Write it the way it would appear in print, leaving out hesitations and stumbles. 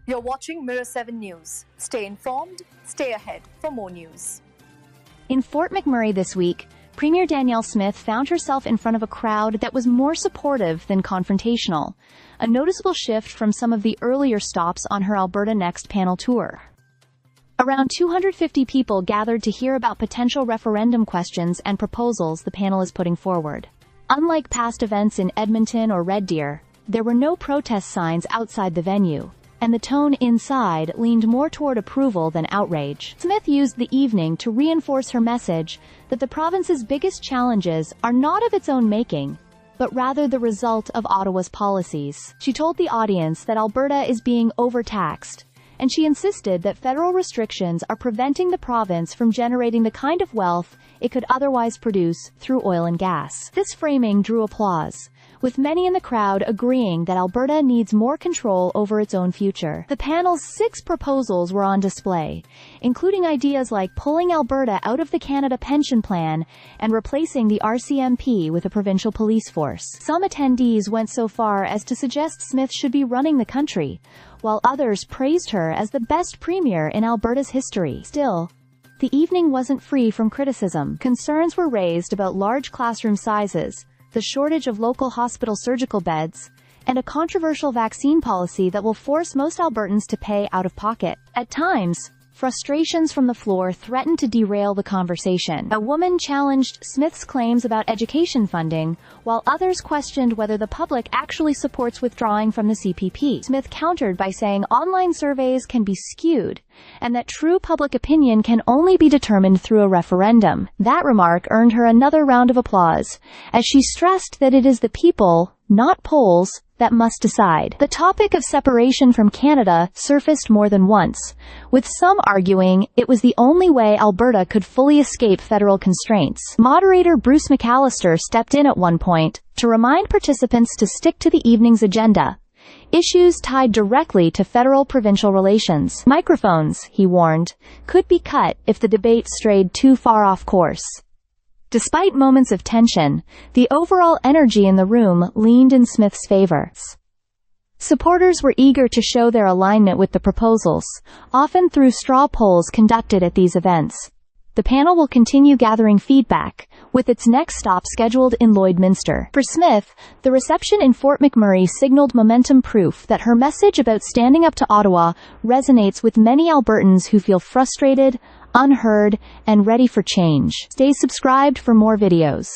You're watching Mirror 7 News. Stay informed, stay ahead for more news. In Fort McMurray this week, Premier Danielle Smith found herself in front of a crowd that was more supportive than confrontational, a noticeable shift from some of the earlier stops on her Alberta Next panel tour. Around 250 people gathered to hear about potential referendum questions and proposals the panel is putting forward. Unlike past events in Edmonton or Red Deer, there were no protest signs outside the venue, and the tone inside leaned more toward approval than outrage. Smith used the evening to reinforce her message that the province's biggest challenges are not of its own making, but rather the result of Ottawa's policies. She told the audience that Alberta is being overtaxed, and she insisted that federal restrictions are preventing the province from generating the kind of wealth it could otherwise produce through oil and gas. This framing drew applause, with many in the crowd agreeing that Alberta needs more control over its own future. The panel's 6 proposals were on display, including ideas like pulling Alberta out of the Canada Pension Plan and replacing the RCMP with a provincial police force. Some attendees went so far as to suggest Smith should be running the country, while others praised her as the best premier in Alberta's history. Still, the evening wasn't free from criticism. Concerns were raised about large classroom sizes, the shortage of local hospital surgical beds, and a controversial vaccine policy that will force most Albertans to pay out of pocket. At times, frustrations from the floor threatened to derail the conversation. A woman challenged Smith's claims about education funding, while others questioned whether the public actually supports withdrawing from the CPP. Smith countered by saying online surveys can be skewed, and that true public opinion can only be determined through a referendum. That remark earned her another round of applause, as she stressed that it is the people, not polls, that must decide. The topic of separation from Canada surfaced more than once, with some arguing it was the only way Alberta could fully escape federal constraints. Moderator Bruce McAllister stepped in at one point to remind participants to stick to the evening's agenda, issues tied directly to federal-provincial relations. Microphones, he warned, could be cut if the debate strayed too far off course. Despite moments of tension, the overall energy in the room leaned in Smith's favor. Supporters were eager to show their alignment with the proposals, often through straw polls conducted at these events. The panel will continue gathering feedback, with its next stop scheduled in Lloydminster. For Smith, the reception in Fort McMurray signaled momentum, proof that her message about standing up to Ottawa resonates with many Albertans who feel frustrated, unheard, and ready for change. Stay subscribed for more videos.